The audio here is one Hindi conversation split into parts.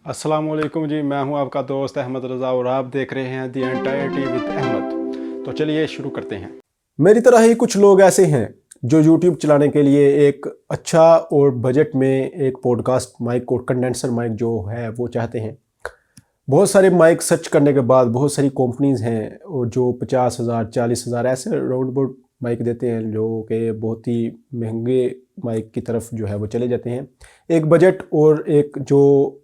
अस्सलाम वालेकुम जी। मैं हूं आपका दोस्त अहमद रज़ा और आप देख रहे हैं दी एंटायरिटी विद अहमद। तो चलिए शुरू करते हैं। मेरी तरह ही कुछ लोग ऐसे हैं जो YouTube चलाने के लिए एक अच्छा और बजट में एक पॉडकास्ट माइक और कंडेंसर माइक जो है वो चाहते हैं। बहुत सारे माइक सर्च करने के बाद बहुत सारी कंपनीज हैं और जो 50,000 40,000 ऐसे राउंड अबाउट माइक देते हैं जो कि बहुत ही महंगे माइक की तरफ जो है वो चले जाते हैं। एक बजट और एक जो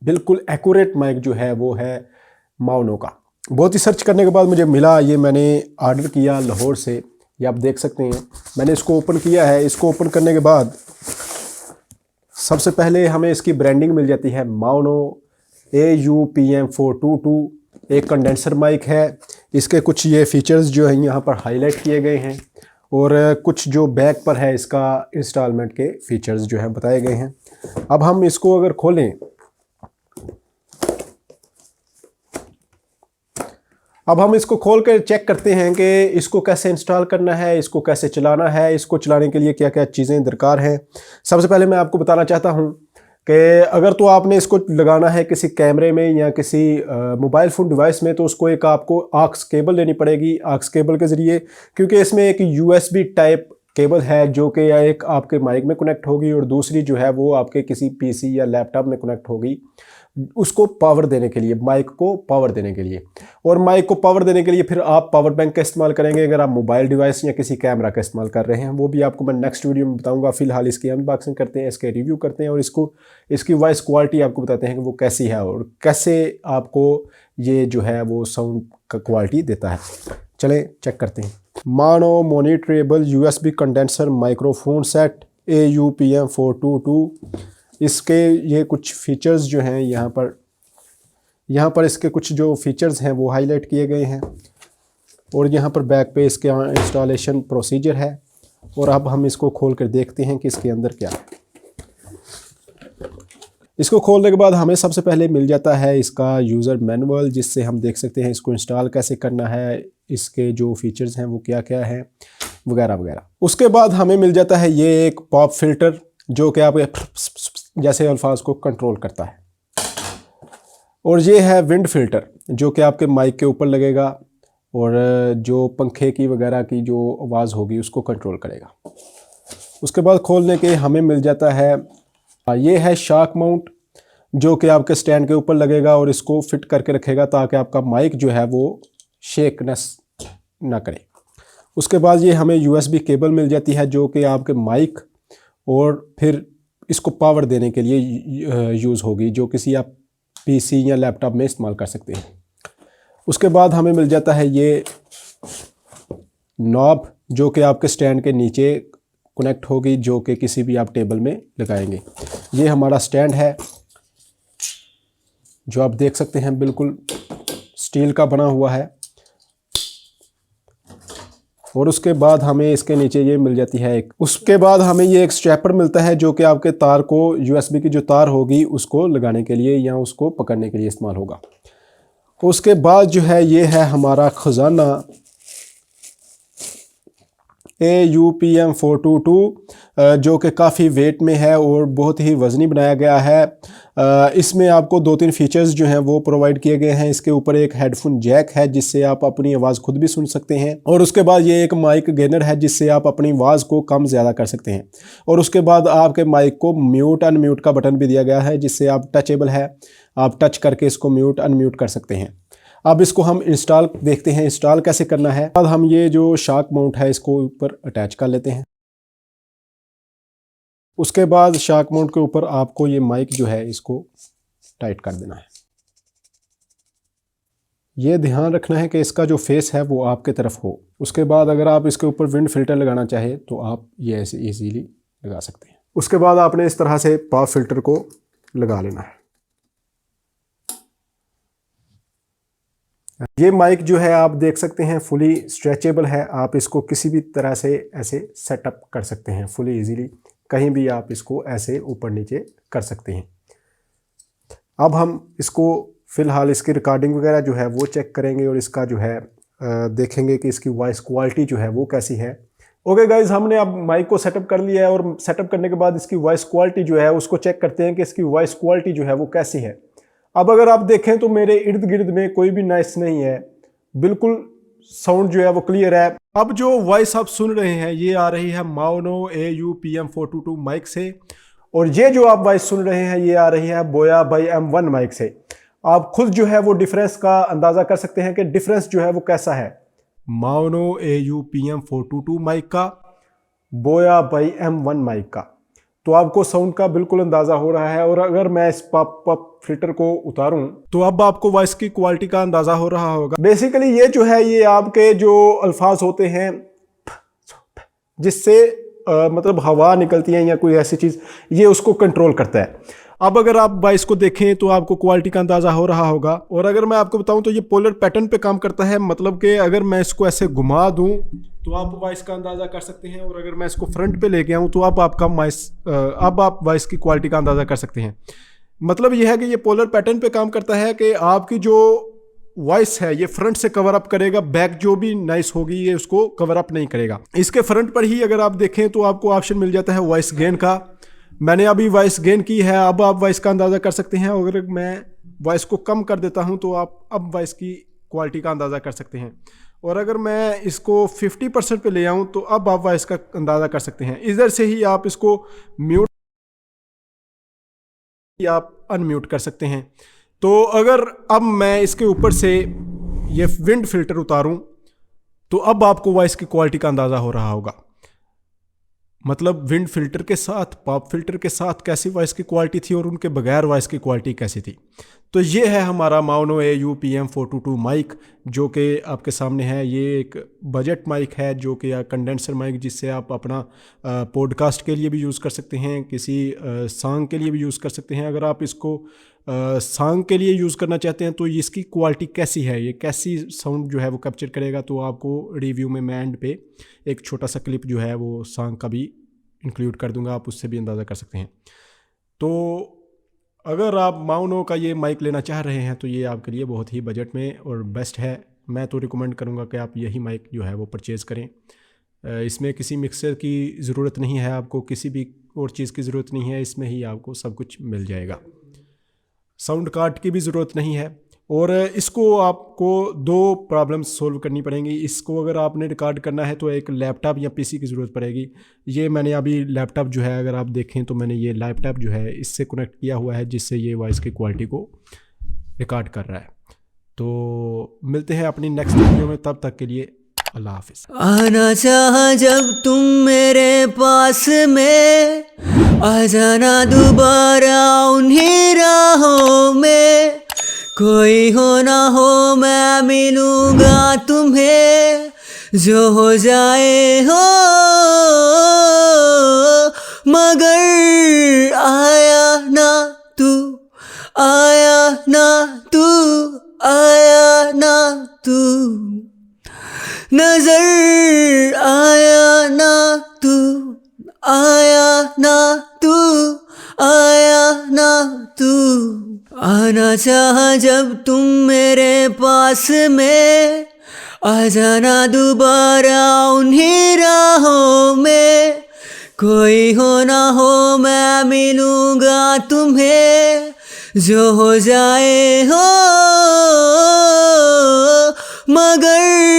बिल्कुल एक्यूरेट माइक जो है वो है माउनो का। बहुत ही सर्च करने के बाद मुझे मिला, ये मैंने ऑर्डर किया लाहौर से। ये आप देख सकते हैं, मैंने इसको ओपन किया है। इसको ओपन करने के बाद सबसे पहले हमें इसकी ब्रांडिंग मिल जाती है माउनो AUPM422। एक कंडेंसर माइक है। इसके कुछ ये फीचर्स जो हैं यहाँ पर हाईलाइट किए गए हैं और कुछ जो बैक पर है इसका इंस्टॉलमेंट के फीचर्स जो हैं बताए गए हैं। अब हम इसको अगर खोलें, अब हम इसको खोल कर चेक करते हैं कि इसको कैसे इंस्टॉल करना है, इसको कैसे चलाना है, इसको चलाने के लिए क्या क्या चीज़ें दरकार हैं। सबसे पहले मैं आपको बताना चाहता हूं कि अगर तो आपने इसको लगाना है किसी कैमरे में या किसी मोबाइल फ़ोन डिवाइस में, तो उसको एक आपको आक्स केबल लेनी पड़ेगी। आक्स केबल के ज़रिए, क्योंकि इसमें एक USB टाइप केबल है जो कि एक आपके माइक में कनेक्ट होगी और दूसरी जो है वो आपके किसी PC या लैपटॉप में कनेक्ट होगी, उसको पावर देने के लिए, माइक को पावर देने के लिए। और माइक को पावर देने के लिए फिर आप पावर बैंक का इस्तेमाल करेंगे अगर आप मोबाइल डिवाइस या किसी कैमरा का इस्तेमाल कर रहे हैं। वो भी आपको मैं नेक्स्ट वीडियो में बताऊंगा। फिलहाल इसकी अनबॉक्सिंग करते हैं, इसके रिव्यू करते हैं और इसकी वॉइस क्वालिटी आपको बताते हैं कि वो कैसी है और कैसे आपको ये जो है वो साउंड का क्वालिटी देता है। चलें चेक करते हैं। मानो monitorable USB condenser microphone set AUPM422। इसके ये कुछ फीचर्स जो हैं यहाँ पर इसके कुछ जो फीचर्स हैं वो हाईलाइट किए गए हैं और यहाँ पर बैक पे इसके इंस्टॉलेशन प्रोसीजर है। और अब हम इसको खोल कर देखते हैं कि इसके अंदर क्या है। इसको खोलने के बाद हमें सबसे पहले मिल जाता है इसका यूज़र मैनुअल, जिससे हम देख सकते हैं इसको इंस्टॉल कैसे करना है, इसके जो फीचर्स हैं वो क्या क्या हैं वगैरह वगैरह। उसके बाद हमें मिल जाता है ये एक पॉप फिल्टर जो कि आप जैसे अल्फाज को कंट्रोल करता है। और ये है विंड फिल्टर जो कि आपके माइक के ऊपर लगेगा और जो पंखे की वगैरह की जो आवाज़ होगी उसको कंट्रोल करेगा। उसके बाद खोलने के हमें मिल जाता है ये है शॉक माउंट जो कि आपके स्टैंड के ऊपर लगेगा और इसको फिट करके रखेगा ताकि आपका माइक जो है वो शेकनेस ना करे। उसके बाद ये हमें USB केबल मिल जाती है जो कि आपके माइक और फिर इसको पावर देने के लिए यूज़ होगी, जो किसी आप PC या लैपटॉप में इस्तेमाल कर सकते हैं। उसके बाद हमें मिल जाता है ये नॉब जो कि आपके स्टैंड के नीचे कनेक्ट होगी, जो कि किसी भी आप टेबल में लगाएंगे। ये हमारा स्टैंड है जो आप देख सकते हैं, बिल्कुल स्टील का बना हुआ है। और उसके बाद हमें इसके नीचे ये मिल जाती है उसके बाद हमें ये एक स्ट्रैपर मिलता है जो कि आपके तार को, USB की जो तार होगी उसको लगाने के लिए या उसको पकड़ने के लिए इस्तेमाल होगा। उसके बाद जो है ये है हमारा खजाना AUPM422 जो कि काफ़ी वेट में है और बहुत ही वज़नी बनाया गया है। इसमें आपको 2-3 फीचर्स जो हैं वो प्रोवाइड किए गए हैं। इसके ऊपर एक हेडफोन जैक है जिससे आप अपनी आवाज़ खुद भी सुन सकते हैं और उसके बाद ये एक माइक गेनर है जिससे आप अपनी आवाज़ को कम ज़्यादा कर सकते हैं। और उसके बाद आपके माइक को म्यूट अनम्यूट का बटन भी दिया गया है जिससे आप टचेबल है, आप टच करके इसको म्यूट अनम्यूट कर सकते हैं। अब इसको हम इंस्टॉल देखते हैं, इंस्टॉल कैसे करना है। बाद हम ये जो शॉक माउंट है इसको ऊपर अटैच कर लेते हैं। उसके बाद शॉक माउंट के ऊपर आपको ये माइक जो है इसको टाइट कर देना है। ये ध्यान रखना है कि इसका जो फेस है वो आपके तरफ हो। उसके बाद अगर आप इसके ऊपर विंड फिल्टर लगाना चाहे तो आप ये ऐसे इजीली लगा सकते हैं। उसके बाद आपने इस तरह से पॉप फिल्टर को लगा लेना है। ये माइक जो है आप देख सकते हैं फुली स्ट्रेचेबल है। आप इसको किसी भी तरह से ऐसे सेटअप कर सकते हैं फुली इजीली, कहीं भी आप इसको ऐसे ऊपर नीचे कर सकते हैं। अब हम इसको फ़िलहाल इसकी रिकॉर्डिंग वगैरह जो है वो चेक करेंगे और इसका जो है देखेंगे कि इसकी वॉइस क्वालिटी जो है वो कैसी है। ओके गाइज, हमने अब माइक को सेटअप कर लिया है और सेटअप करने के बाद इसकी वॉइस क्वालिटी जो है उसको चेक करते हैं कि इसकी वॉइस क्वालिटी जो है वो कैसी है। अब अगर आप देखें तो मेरे इर्द गिर्द में कोई भी नॉइस नहीं है, बिल्कुल साउंड जो है वो क्लियर है। अब जो वॉइस आप सुन रहे हैं ये आ रही है माउनो AU-PM422 माइक से, और ये जो आप वॉइस सुन रहे हैं ये आ रही है बोया बाई M1 माइक से। आप खुद जो है वो डिफरेंस का अंदाजा कर सकते हैं कि डिफरेंस जो है वो कैसा है माउनो AU-PM422 माइक का, बोया बाई M1 माइक का। तो आपको साउंड का बिल्कुल अंदाजा हो रहा है। और अगर मैं इस पॉप फिल्टर को उतारूं तो अब आपको वॉइस की क्वालिटी का अंदाजा हो रहा होगा। बेसिकली ये जो है ये आपके जो अल्फाज होते हैं जिससे मतलब हवा निकलती है या कोई ऐसी चीज, ये उसको कंट्रोल करता है। अब अगर आप वॉइस को देखें तो आपको क्वालिटी का अंदाजा हो रहा होगा। और अगर मैं आपको बताऊं तो ये पोलर पैटर्न पे काम करता है, मतलब कि अगर मैं इसको ऐसे घुमा दूं तो आप वॉइस का अंदाजा कर सकते हैं, और अगर मैं इसको फ्रंट पे लेके आऊं तो अब आप वॉइस की क्वालिटी का अंदाजा कर सकते हैं। मतलब यह है कि ये पोलर पैटर्न पे काम करता है कि आपकी जो वॉइस है ये फ्रंट से कवर अप करेगा, बैक जो भी नॉइस होगी ये उसको कवर अप नहीं करेगा। इसके फ्रंट पर ही अगर आप देखें तो आपको ऑप्शन मिल जाता है वॉइस गेन का। मैंने अभी वॉइस गेन की है, अब आप वॉइस का अंदाजा कर सकते हैं। अगर मैं वॉइस को कम कर देता हूं तो आप अब वॉइस की क्वालिटी का अंदाजा कर सकते हैं। और अगर मैं इसको 50% पे ले आऊं तो अब आप वॉइस का अंदाजा कर सकते हैं। इधर से ही आप इसको म्यूट या आप अनम्यूट कर सकते हैं। तो अगर अब मैं इसके ऊपर से ये विंड फिल्टर उतारूं तो अब आपको वॉइस की क्वालिटी का अंदाजा हो रहा होगा। मतलब विंड फिल्टर के साथ, पॉप फिल्टर के साथ कैसी वॉइस की क्वालिटी थी और उनके बगैर वॉइस की क्वालिटी कैसी थी। तो ये है हमारा माउनो AU-PM422 माइक जो कि आपके सामने है। ये एक बजट माइक है जो कि कंडेंसर माइक, जिससे आप अपना पॉडकास्ट के लिए भी यूज़ कर सकते हैं, किसी सॉन्ग के लिए भी यूज़ कर सकते हैं। अगर आप इसको सॉन्ग के लिए यूज़ करना चाहते हैं तो इसकी क्वालिटी कैसी है, ये कैसी साउंड जो है वो कैप्चर करेगा, तो आपको रिव्यू में मैं एंड पे एक छोटा सा क्लिप जो है वो सॉन्ग का भी इंक्लूड कर दूंगा, आप उससे भी अंदाज़ा कर सकते हैं। तो अगर आप माउनो का ये माइक लेना चाह रहे हैं तो ये आपके लिए बहुत ही बजट में और बेस्ट है। मैं तो रिकमेंड करूँगा कि आप यही माइक जो है वो परचेज़ करें। इसमें किसी मिक्सर की ज़रूरत नहीं है, आपको किसी भी और चीज़ की ज़रूरत नहीं है, इसमें ही आपको सब कुछ मिल जाएगा। साउंड कार्ड की भी ज़रूरत नहीं है। और इसको आपको दो प्रॉब्लम्स सोल्व करनी पड़ेंगी। इसको अगर आपने रिकॉर्ड करना है तो एक लैपटॉप या पीसी की ज़रूरत पड़ेगी। ये मैंने अभी लैपटॉप जो है, अगर आप देखें तो मैंने ये लैपटॉप जो है इससे कनेक्ट किया हुआ है, जिससे ये वॉइस की क्वालिटी को रिकॉर्ड कर रहा है। तो मिलते हैं अपनी नेक्स्ट वीडियो में, तब तक के लिए अल्लाह हाफिज़। आना चाहा जब तुम मेरे पास में, आ जाना दोबारा उन्हीं राहों में। कोई हो ना हो मैं मिलूंगा तुम्हें, जो हो जाए हो, मगर आया ना तू, आया ना तू, आया ना तू, नजर आया ना तू, आया ना तू, आया ना तू। आना चाहा जब तुम मेरे पास में, आ जाना दोबारा उन्हीं राहों में। कोई हो ना हो मैं मिलूंगा तुम्हें, जो हो जाए हो, मगर